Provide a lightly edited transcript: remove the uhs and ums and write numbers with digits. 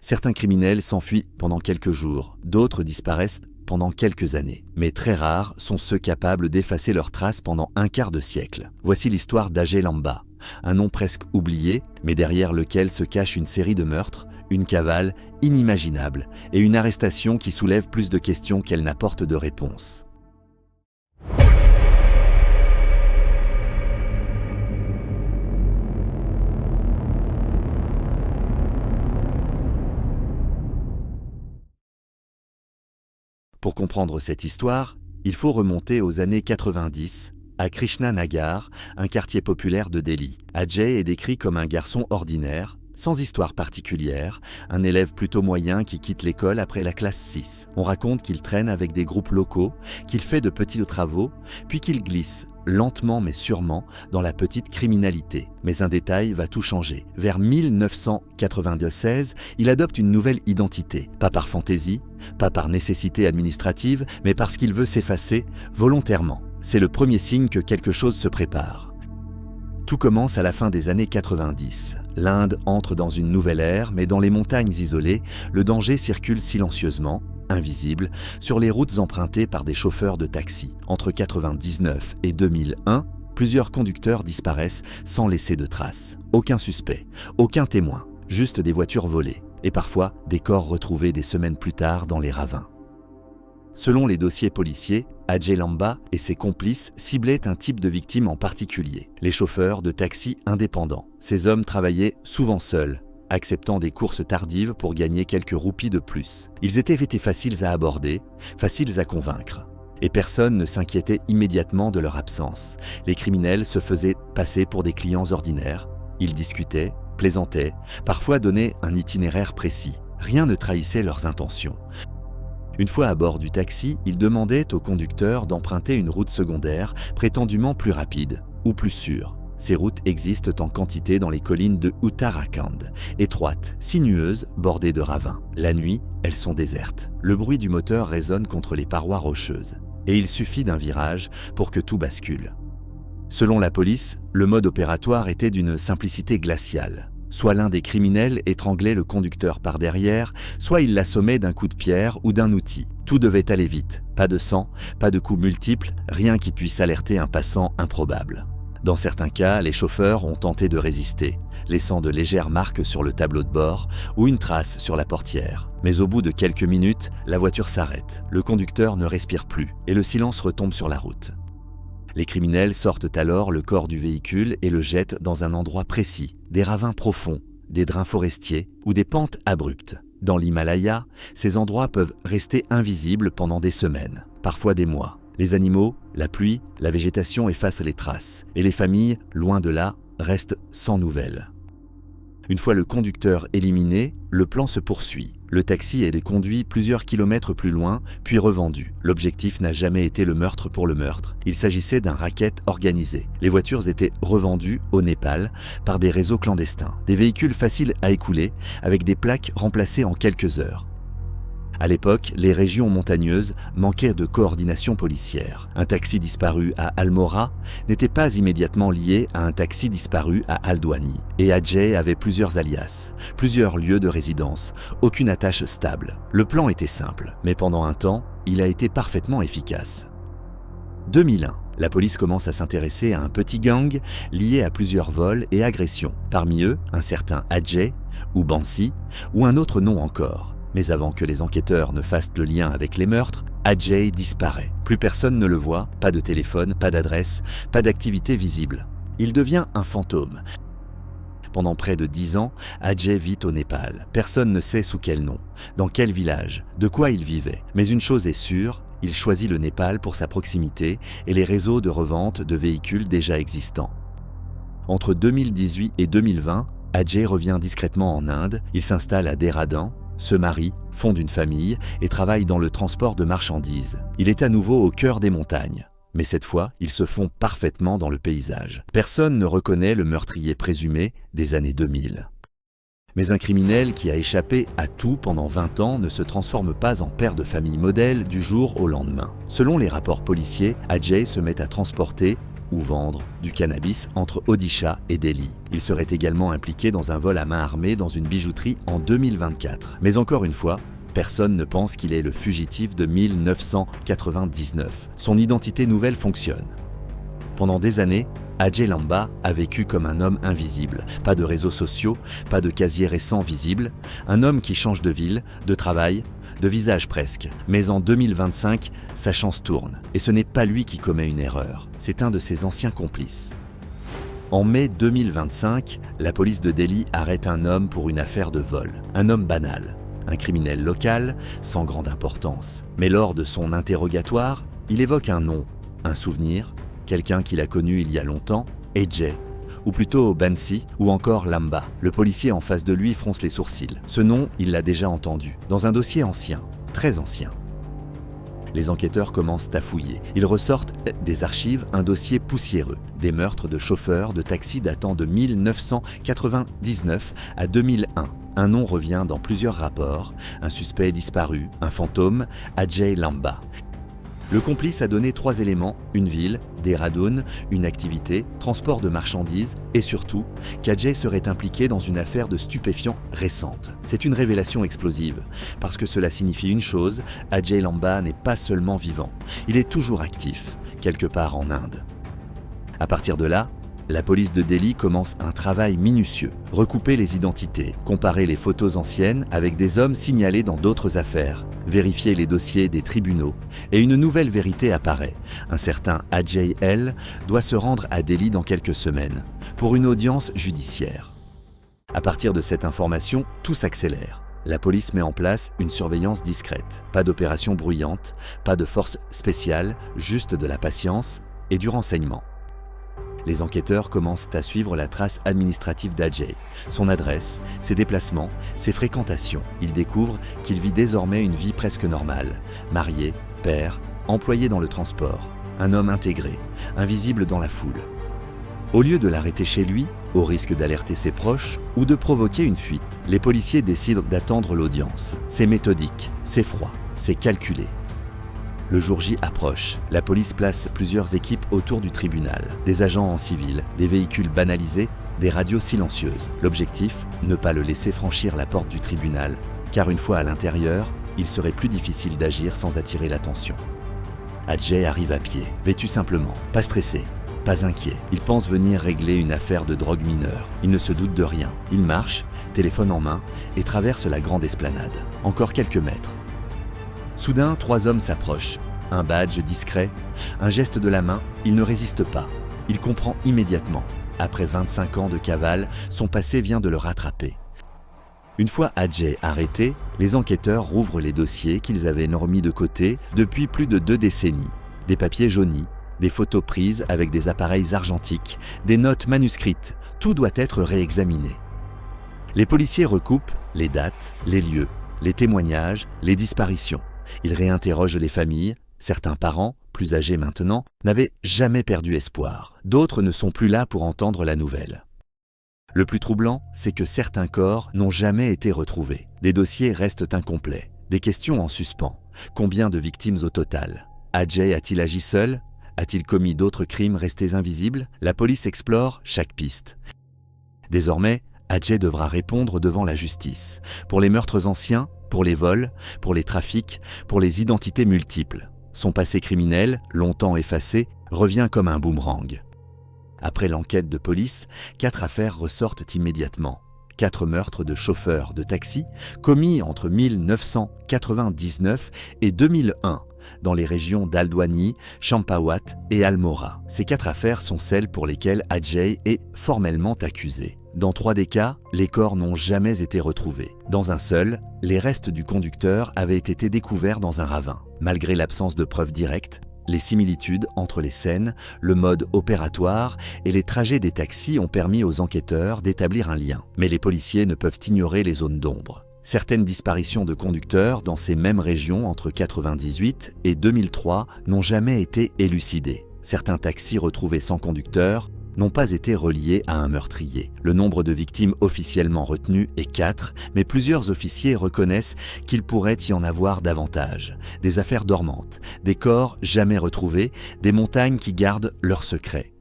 Certains criminels s'enfuient pendant quelques jours, d'autres disparaissent pendant quelques années. Mais très rares sont ceux capables d'effacer leurs traces pendant un quart de siècle. Voici l'histoire d'Ajay Lamba, un nom presque oublié, mais derrière lequel se cache une série de meurtres, une cavale inimaginable et une arrestation qui soulève plus de questions qu'elle n'apporte de réponses. Pour comprendre cette histoire, il faut remonter aux années 90, à Krishna Nagar, un quartier populaire de Delhi. Ajay est décrit comme un garçon ordinaire, sans histoire particulière, un élève plutôt moyen qui quitte l'école après la classe 6. On raconte qu'il traîne avec des groupes locaux, qu'il fait de petits travaux, puis qu'il glisse, lentement mais sûrement, dans la petite criminalité. Mais un détail va tout changer. Vers 1996, il adopte une nouvelle identité, pas par fantaisie, pas par nécessité administrative, mais parce qu'il veut s'effacer volontairement. C'est le premier signe que quelque chose se prépare. Tout commence à la fin des années 90. L'Inde entre dans une nouvelle ère, mais dans les montagnes isolées, le danger circule silencieusement, invisible, sur les routes empruntées par des chauffeurs de taxi. Entre 1999 et 2001, plusieurs conducteurs disparaissent sans laisser de traces. Aucun suspect, aucun témoin, juste des voitures volées, et parfois des corps retrouvés des semaines plus tard dans les ravins. Selon les dossiers policiers, Ajay Lamba et ses complices ciblaient un type de victime en particulier, les chauffeurs de taxi indépendants. Ces hommes travaillaient souvent seuls, acceptant des courses tardives pour gagner quelques roupies de plus. Ils étaient faciles à aborder, faciles à convaincre. Et personne ne s'inquiétait immédiatement de leur absence. Les criminels se faisaient passer pour des clients ordinaires. Ils discutaient, plaisantaient, parfois donnaient un itinéraire précis. Rien ne trahissait leurs intentions. Une fois à bord du taxi, ils demandaient au conducteur d'emprunter une route secondaire, prétendument plus rapide ou plus sûre. Ces routes existent en quantité dans les collines de Uttarakhand, étroites, sinueuses, bordées de ravins. La nuit, elles sont désertes. Le bruit du moteur résonne contre les parois rocheuses. Et il suffit d'un virage pour que tout bascule. Selon la police, le mode opératoire était d'une simplicité glaciale. Soit l'un des criminels étranglait le conducteur par derrière, soit il l'assommait d'un coup de pierre ou d'un outil. Tout devait aller vite. Pas de sang, pas de coups multiples, rien qui puisse alerter un passant improbable. Dans certains cas, les chauffeurs ont tenté de résister, laissant de légères marques sur le tableau de bord ou une trace sur la portière. Mais au bout de quelques minutes, la voiture s'arrête, le conducteur ne respire plus et le silence retombe sur la route. Les criminels sortent alors le corps du véhicule et le jettent dans un endroit précis, des ravins profonds, des drains forestiers ou des pentes abruptes. Dans l'Himalaya, ces endroits peuvent rester invisibles pendant des semaines, parfois des mois. Les animaux, la pluie, la végétation effacent les traces, et les familles, loin de là, restent sans nouvelles. Une fois le conducteur éliminé, le plan se poursuit. Le taxi est conduit plusieurs kilomètres plus loin, puis revendu. L'objectif n'a jamais été le meurtre pour le meurtre. Il s'agissait d'un racket organisé. Les voitures étaient revendues au Népal par des réseaux clandestins. Des véhicules faciles à écouler, avec des plaques remplacées en quelques heures. À l'époque, les régions montagneuses manquaient de coordination policière. Un taxi disparu à Almora n'était pas immédiatement lié à un taxi disparu à Haldwani. Et Ajay avait plusieurs alias, plusieurs lieux de résidence, aucune attache stable. Le plan était simple, mais pendant un temps, il a été parfaitement efficace. 2001. La police commence à s'intéresser à un petit gang lié à plusieurs vols et agressions. Parmi eux, un certain Ajay, ou Bansi, ou un autre nom encore. Mais avant que les enquêteurs ne fassent le lien avec les meurtres, Ajay disparaît. Plus personne ne le voit, pas de téléphone, pas d'adresse, pas d'activité visible. Il devient un fantôme. Pendant près de 10 ans, Ajay vit au Népal. Personne ne sait sous quel nom, dans quel village, de quoi il vivait. Mais une chose est sûre, il choisit le Népal pour sa proximité et les réseaux de revente de véhicules déjà existants. Entre 2018 et 2020, Ajay revient discrètement en Inde, il s'installe à Dehradun, se marie, fonde une famille et travaille dans le transport de marchandises. Il est à nouveau au cœur des montagnes. Mais cette fois, il se fond parfaitement dans le paysage. Personne ne reconnaît le meurtrier présumé des années 2000. Mais un criminel qui a échappé à tout pendant 20 ans ne se transforme pas en père de famille modèle du jour au lendemain. Selon les rapports policiers, Ajay se met à transporter ou vendre du cannabis entre Odisha et Delhi. Il serait également impliqué dans un vol à main armée dans une bijouterie en 2024. Mais encore une fois, personne ne pense qu'il est le fugitif de 1999. Son identité nouvelle fonctionne. Pendant des années, Ajay Lamba a vécu comme un homme invisible. Pas de réseaux sociaux, pas de casier récent visible. Un homme qui change de ville, de travail, de visage presque. Mais en 2025, sa chance tourne. Et ce n'est pas lui qui commet une erreur. C'est un de ses anciens complices. En mai 2025, la police de Delhi arrête un homme pour une affaire de vol. Un homme banal. Un criminel local, sans grande importance. Mais lors de son interrogatoire, il évoque un nom, un souvenir, quelqu'un qu'il a connu il y a longtemps, Ajay, ou plutôt Bansi, ou encore Lamba. Le policier en face de lui fronce les sourcils. Ce nom, il l'a déjà entendu, dans un dossier ancien, très ancien. Les enquêteurs commencent à fouiller. Ils ressortent des archives un dossier poussiéreux, des meurtres de chauffeurs de taxi datant de 1999 à 2001. Un nom revient dans plusieurs rapports, un suspect disparu, un fantôme, Ajay Lamba. Le complice a donné 3 éléments, une ville, Dehradun, une activité, transport de marchandises et surtout qu'Ajay serait impliqué dans une affaire de stupéfiants récente. C'est une révélation explosive, parce que cela signifie une chose, Ajay Lamba n'est pas seulement vivant, il est toujours actif, quelque part en Inde. À partir de là, la police de Delhi commence un travail minutieux. Recouper les identités, comparer les photos anciennes avec des hommes signalés dans d'autres affaires, vérifier les dossiers des tribunaux, et une nouvelle vérité apparaît. Un certain Ajay L. doit se rendre à Delhi dans quelques semaines, pour une audience judiciaire. À partir de cette information, tout s'accélère. La police met en place une surveillance discrète. Pas d'opération bruyante, pas de force spéciale, juste de la patience et du renseignement. Les enquêteurs commencent à suivre la trace administrative d'Ajay, son adresse, ses déplacements, ses fréquentations. Ils découvrent qu'il vit désormais une vie presque normale, marié, père, employé dans le transport, un homme intégré, invisible dans la foule. Au lieu de l'arrêter chez lui, au risque d'alerter ses proches ou de provoquer une fuite, les policiers décident d'attendre l'audience. C'est méthodique, c'est froid, c'est calculé. Le jour J approche. La police place plusieurs équipes autour du tribunal. Des agents en civil, des véhicules banalisés, des radios silencieuses. L'objectif, ne pas le laisser franchir la porte du tribunal, car une fois à l'intérieur, il serait plus difficile d'agir sans attirer l'attention. Ajay arrive à pied, vêtu simplement, pas stressé, pas inquiet. Il pense venir régler une affaire de drogue mineure. Il ne se doute de rien. Il marche, téléphone en main, et traverse la grande esplanade. Encore quelques mètres. Soudain, 3 hommes s'approchent. Un badge discret, un geste de la main, il ne résiste pas. Il comprend immédiatement. Après 25 ans de cavale, son passé vient de le rattraper. Une fois Ajay arrêté, les enquêteurs rouvrent les dossiers qu'ils avaient remis de côté depuis plus de 2 décennies. Des papiers jaunis, des photos prises avec des appareils argentiques, des notes manuscrites, tout doit être réexaminé. Les policiers recoupent les dates, les lieux, les témoignages, les disparitions. Ils réinterrogent les familles. Certains parents, plus âgés maintenant, n'avaient jamais perdu espoir. D'autres ne sont plus là pour entendre la nouvelle. Le plus troublant, c'est que certains corps n'ont jamais été retrouvés. Des dossiers restent incomplets. Des questions en suspens. Combien de victimes au total? Ajay a-t-il agi seul? A-t-il commis d'autres crimes restés invisibles? La police explore chaque piste. Désormais, Ajay devra répondre devant la justice. Pour les meurtres anciens, pour les vols, pour les trafics, pour les identités multiples. Son passé criminel, longtemps effacé, revient comme un boomerang. Après l'enquête de police, 4 affaires ressortent immédiatement. 4 meurtres de chauffeurs de taxi commis entre 1999 et 2001 dans les régions d'Aldwani, Champawat et Almora. Ces 4 affaires sont celles pour lesquelles Ajay est formellement accusé. Dans 3 des cas, les corps n'ont jamais été retrouvés. Dans un seul, les restes du conducteur avaient été découverts dans un ravin. Malgré l'absence de preuves directes, les similitudes entre les scènes, le mode opératoire et les trajets des taxis ont permis aux enquêteurs d'établir un lien. Mais les policiers ne peuvent ignorer les zones d'ombre. Certaines disparitions de conducteurs dans ces mêmes régions entre 1998 et 2003 n'ont jamais été élucidées. Certains taxis retrouvés sans conducteur n'ont pas été reliés à un meurtrier. Le nombre de victimes officiellement retenues est 4, mais plusieurs officiers reconnaissent qu'il pourrait y en avoir davantage. Des affaires dormantes, des corps jamais retrouvés, des montagnes qui gardent leurs secrets.